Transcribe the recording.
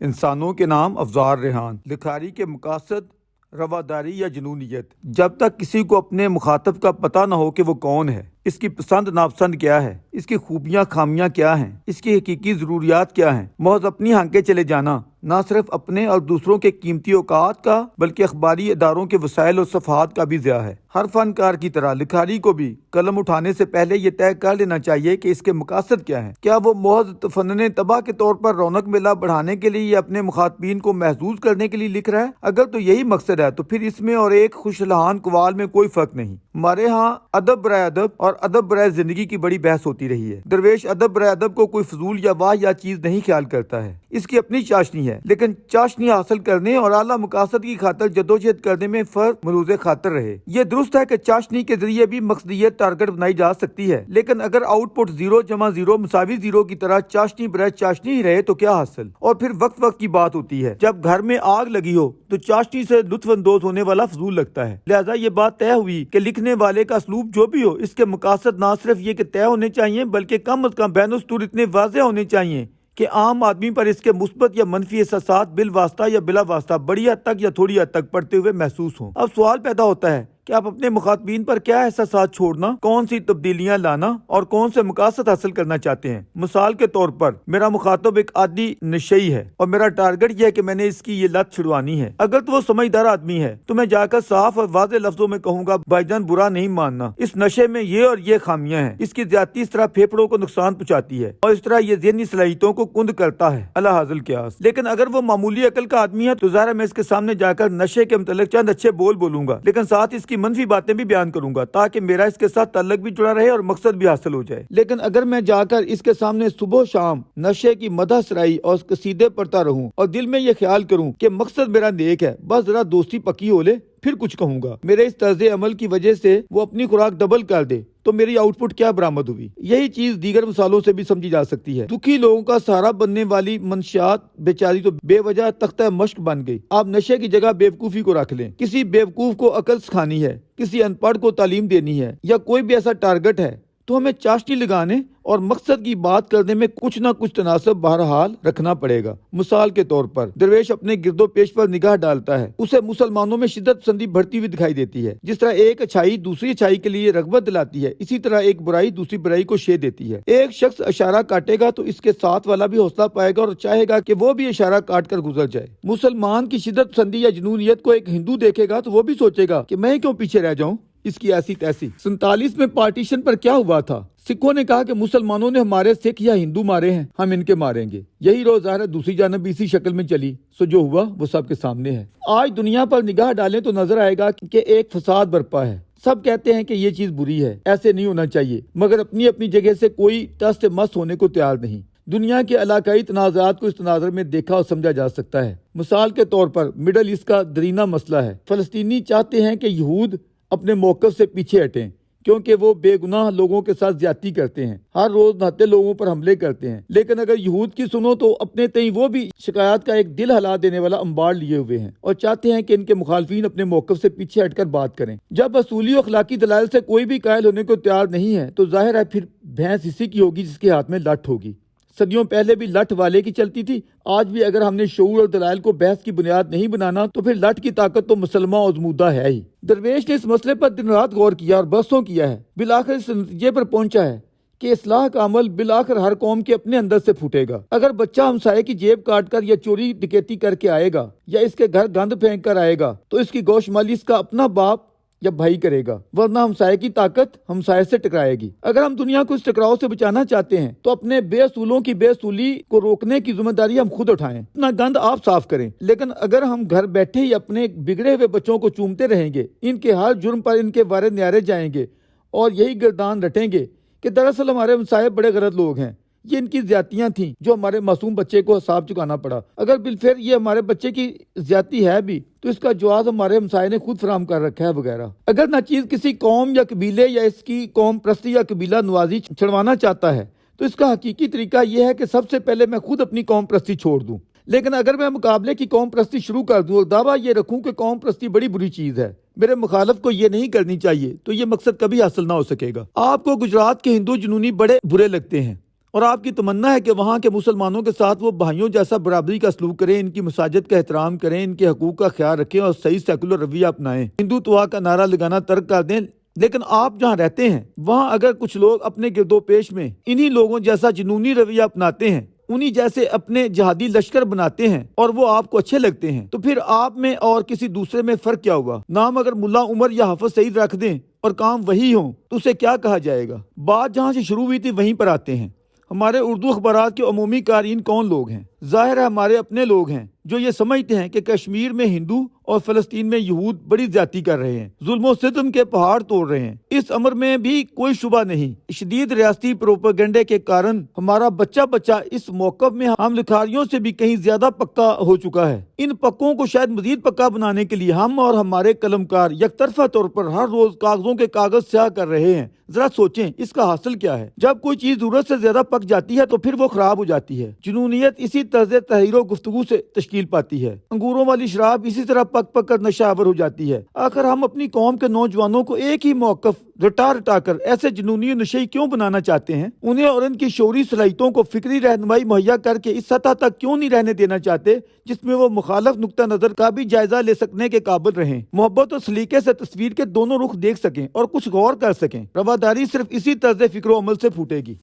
انسانوں کے نام افزار ریحان۔ لکھاری کے مقاصد رواداری یا جنونیت۔ جب تک کسی کو اپنے مخاطب کا پتہ نہ ہو کہ وہ کون ہے، اس کی پسند ناپسند کیا ہے، اس کی خوبیاں خامیاں کیا ہیں، اس کی حقیقی ضروریات کیا ہیں، محض اپنی ہانکے چلے جانا نہ صرف اپنے اور دوسروں کے قیمتی اوقات کا بلکہ اخباری اداروں کے وسائل اور صفحات کا بھی ضیاع ہے۔ ہر فنکار کی طرح لکھاری کو بھی قلم اٹھانے سے پہلے یہ طے کر لینا چاہیے کہ اس کے مقاصد کیا ہیں۔ کیا وہ محض فنن طبع کے طور پر رونق میلہ بڑھانے کے لیے یا اپنے مخاطبین کو محظوظ کرنے کے لیے لکھ رہا ہے؟ اگر تو یہی مقصد ہے تو پھر اس میں اور ایک خوش لحان قوال میں کوئی فرق نہیں۔ ہمارے ہاں ادب برائے ادب اور ادب برائے زندگی کی بڑی بحث ہوتی رہی ہے۔ درویش ادب برائے ادب کو کوئی فضول یا واہ یا چیز نہیں خیال کرتا ہے، اس کی اپنی چاشنی ہے، لیکن چاشنی حاصل کرنے اور اعلیٰ مقاصد کی خاطر جدوجہد کرنے میں فرق ملحوظ خاطر رہے۔ یہ درست ہے کہ چاشنی کے ذریعے بھی مقصدیت ٹارگٹ بنائی جا سکتی ہے، لیکن اگر آؤٹ پٹ 0 جمع 0 مساوی 0 کی طرح چاشنی برائے چاشنی ہی رہے تو کیا حاصل؟ اور پھر وقت کی بات ہوتی ہے، جب گھر میں آگ لگی ہو تو چاشنی سے لطف اندوز ہونے والا فضول لگتا ہے۔ لہٰذا یہ بات طے ہوئی کہ لکھنے والے کا اسلوب جو بھی ہو، اس کے مقاصد نہ صرف یہ کہ طے ہونے چاہیے بلکہ کم از کم بین السطور اتنے واضح ہونے چاہیے کہ عام آدمی پر اس کے مثبت یا منفی احساسات بالواسطہ یا بلا واسطہ بڑی حد تک یا تھوڑی حد تک پڑتے ہوئے محسوس ہوں۔ اب سوال پیدا ہوتا ہے کہ آپ اپنے مخاطبین پر کیا احساسات چھوڑنا، کون سی تبدیلیاں لانا اور کون سے مقاصد حاصل کرنا چاہتے ہیں۔ مثال کے طور پر میرا مخاطب ایک عادی نشئی ہے اور میرا ٹارگٹ یہ ہے کہ میں نے اس کی یہ لت چھڑوانی ہے۔ اگر تو وہ سمجھدار آدمی ہے تو میں جا کر صاف اور واضح لفظوں میں کہوں گا، بھائی جان برا نہیں ماننا، اس نشے میں یہ اور یہ خامیاں ہیں، اس کی زیادتی اس طرح پھیپھڑوں کو نقصان پہنچاتی ہے اور اس طرح یہ ذہنی صلاحیتوں کو کند کرتا ہے، اللہ حاصل قیاس۔ لیکن اگر وہ معمولی عقل کا آدمی ہے تو ظاہر ہے میں اس کے سامنے جا کر نشے کے متعلق چند اچھے بولوں گا، لیکن ساتھ اس کی منفی باتیں بھی بیان کروں گا تاکہ میرا اس کے ساتھ تعلق بھی جڑا رہے اور مقصد بھی حاصل ہو جائے۔ لیکن اگر میں جا کر اس کے سامنے صبح و شام نشے کی مدح سرائی اور قصیدے پڑھتا رہوں اور دل میں یہ خیال کروں کہ مقصد میرا نیک ہے، بس ذرا دوستی پکی ہو لے، پھر کچھ کہوں گا، میرے اس طرز عمل کی وجہ سے وہ اپنی خوراک ڈبل کر دے تو میری آؤٹ پٹ کیا برآمد ہوئی؟ یہی چیز دیگر مثالوں سے بھی سمجھی جا سکتی ہے۔ دکھی لوگوں کا سہارا بننے والی منشیات بیچاری تو بے وجہ تختہ مشق بن گئی۔ آپ نشے کی جگہ بیوقوفی کو رکھ لیں، کسی بیوقوف کو عقل سکھانی ہے، کسی ان پڑھ کو تعلیم دینی ہے یا کوئی بھی ایسا ٹارگٹ ہے تو ہمیں چاشنی لگانے اور مقصد کی بات کرنے میں کچھ نہ کچھ تناسب بہرحال رکھنا پڑے گا۔ مثال کے طور پر درویش اپنے گرد و پیش پر نگاہ ڈالتا ہے، اسے مسلمانوں میں شدت پسندی بڑھتی ہوئی دکھائی دیتی ہے۔ جس طرح ایک اچھائی دوسری اچھائی کے لیے رغبت دلاتی ہے، اسی طرح ایک برائی دوسری برائی کو شے دیتی ہے۔ ایک شخص اشارہ کاٹے گا تو اس کے ساتھ والا بھی حوصلہ پائے گا اور چاہے گا کہ وہ بھی اشارہ کاٹ کر گزر جائے۔ مسلمان کی شدت پسندی یا جنونیت کو ایک ہندو دیکھے گا تو وہ بھی سوچے گا کہ میں کیوں پیچھے رہ جاؤں، اس کی ایسی تیسی۔ 47 میں پارٹیشن پر کیا ہوا تھا؟ سکھوں نے کہا کہ مسلمانوں نے ہمارے سکھ یا ہندو مارے ہیں، ہم ان کے ماریں گے۔ یہی روز ظاہر دوسری جانب اسی شکل میں چلی، سو جو ہوا وہ سب کے سامنے ہے۔ آج دنیا پر نگاہ ڈالیں تو نظر آئے گا کہ ایک فساد برپا ہے۔ سب کہتے ہیں کہ یہ چیز بری ہے، ایسے نہیں ہونا چاہیے، مگر اپنی اپنی جگہ سے کوئی ٹس مس ہونے کو تیار نہیں۔ دنیا کے علاقائی تنازعات کو اس تناظر میں دیکھا اور سمجھا جا سکتا ہے۔ مثال کے طور پر مڈل ایسٹ کا درینہ مسئلہ ہے۔ فلسطینی چاہتے ہیں کہ یہود اپنے موقف سے پیچھے ہٹیں کیونکہ وہ بے گناہ لوگوں کے ساتھ زیادتی کرتے ہیں، ہر روز نہتے لوگوں پر حملے کرتے ہیں، لیکن اگر یہود کی سنو تو اپنے تئیں وہ بھی شکایات کا ایک دل ہلا دینے والا انبار لیے ہوئے ہیں اور چاہتے ہیں کہ ان کے مخالفین اپنے موقف سے پیچھے ہٹ کر بات کریں۔ جب اصولی و اخلاقی دلائل سے کوئی بھی قائل ہونے کو تیار نہیں ہے تو ظاہر ہے پھر بھینس اسی کی ہوگی جس کے ہاتھ میں لٹ ہوگی۔ صدیوں پہلے بھی لٹ والے کی چلتی تھی، آج بھی اگر ہم نے شعور اور دلائل کو بحث کی بنیاد نہیں بنانا تو پھر لٹ کی طاقت تو مسلمہ اور ازمودہ ہے ہی۔ درویش نے اس مسئلے پر دن رات غور کیا اور بحثوں کیا ہے، بالآخر اس نتیجے پر پہنچا ہے کہ اصلاح کا عمل بالآخر ہر قوم کے اپنے اندر سے پھوٹے گا۔ اگر بچہ ہمسائے کی جیب کاٹ کر یا چوری ڈکیتی کر کے آئے گا یا اس کے گھر گند پھینک کر آئے گا تو اس کی گوش مالی اس کا اپنا باپ یا بھائی کرے گا، ورنہ ہمسائے کی طاقت ہمسائے سے ٹکرائے گی۔ اگر ہم دنیا کو اس ٹکراؤ سے بچانا چاہتے ہیں تو اپنے بے اصولوں کی بے اصولی کو روکنے کی ذمہ داری ہم خود اٹھائیں، اپنا گند آپ صاف کریں۔ لیکن اگر ہم گھر بیٹھے ہی اپنے بگڑے ہوئے بچوں کو چومتے رہیں گے، ان کے ہر جرم پر ان کے وارے نیارے جائیں گے اور یہی گردان رٹیں گے کہ دراصل ہمارے ہمسائے بڑے غلط لوگ ہیں، یہ ان کی زیادتیاں تھیں جو ہمارے معصوم بچے کو حساب چکانا پڑا، اگر بالفعل یہ ہمارے بچے کی زیادتی ہے بھی تو اس کا جواز ہمارے ہمسائے نے خود فراہم کر رکھا ہے وغیرہ۔ اگر ناچیز کسی قوم یا قبیلے یا اس کی قوم پرستی یا قبیلہ نوازی چھڑوانا چاہتا ہے تو اس کا حقیقی طریقہ یہ ہے کہ سب سے پہلے میں خود اپنی قوم پرستی چھوڑ دوں۔ لیکن اگر میں مقابلے کی قوم پرستی شروع کر دوں اور دعویٰ یہ رکھوں کہ قوم پرستی بڑی بری چیز ہے، میرے مخالف کو یہ نہیں کرنی چاہیے، تو یہ مقصد کبھی حاصل نہ ہو سکے گا۔ آپ کو گجرات کے ہندو جنونی بڑے برے لگتے ہیں اور آپ کی تمنا ہے کہ وہاں کے مسلمانوں کے ساتھ وہ بھائیوں جیسا برابری کا سلوک کریں، ان کی مساجد کا احترام کریں، ان کے حقوق کا خیال رکھیں اور صحیح سیکولر رویہ اپنائیں، ہندوتوا کا نعرہ لگانا ترک کر دیں۔ لیکن آپ جہاں رہتے ہیں وہاں اگر کچھ لوگ اپنے گرد و پیش میں انہی لوگوں جیسا جنونی رویہ اپناتے ہیں، انہی جیسے اپنے جہادی لشکر بناتے ہیں اور وہ آپ کو اچھے لگتے ہیں، تو پھر آپ میں اور کسی دوسرے میں فرق کیا ہوا؟ نام اگر ملا عمر یا حافظ سعید رکھ دیں اور کام وہی ہوں تو اسے کیا کہا جائے گا؟ بات جہاں سے شروع ہوئی تھی وہیں پر آتے ہیں۔ ہمارے اردو اخبارات کے عمومی قارئین کون لوگ ہیں؟ ظاہر ہے ہمارے اپنے لوگ ہیں جو یہ سمجھتے ہیں کہ کشمیر میں ہندو اور فلسطین میں یہود بڑی زیادتی کر رہے ہیں، ظلم و ستم کے پہاڑ توڑ رہے ہیں۔ اس امر میں بھی کوئی شبہ نہیں۔ شدید ریاستی پروپیگنڈے کے کارن ہمارا بچہ اس موقف میں ہم لکھاریوں سے بھی کہیں زیادہ پکا ہو چکا ہے۔ ان پکوں کو شاید مزید پکا بنانے کے لیے ہم اور ہمارے قلمکار یک طرفہ طور پر ہر روز کاغذوں کے کاغذ سیاہ کر رہے ہیں۔ ذرا سوچیں اس کا حاصل کیا ہے؟ جب کوئی چیز ضرورت سے زیادہ پک جاتی ہے تو پھر وہ خراب ہو جاتی ہے۔ جنونیت اسی طرز تحریر و گفتگو سے تشکیل پاتی ہے۔ انگوروں والی شراب اسی طرح پک پک کر نشہ آور ہو جاتی ہے۔ آخر ہم اپنی قوم کے نوجوانوں کو ایک ہی موقف رٹا کر ایسے جنونی نشئی کیوں بنانا چاہتے ہیں؟ انہیں اور ان کی شعوری صلاحیتوں کو فکری رہنمائی مہیا کر کے اس سطح تک کیوں نہیں رہنے دینا چاہتے جس میں وہ مخالف نقطہ نظر کا بھی جائزہ لے سکنے کے قابل رہیں، محبت اور سلیقے سے تصویر کے دونوں رخ دیکھ سکیں اور کچھ غور کر سکیں؟ رواداری صرف اسی طرز فکر و عمل سے پھوٹے گی۔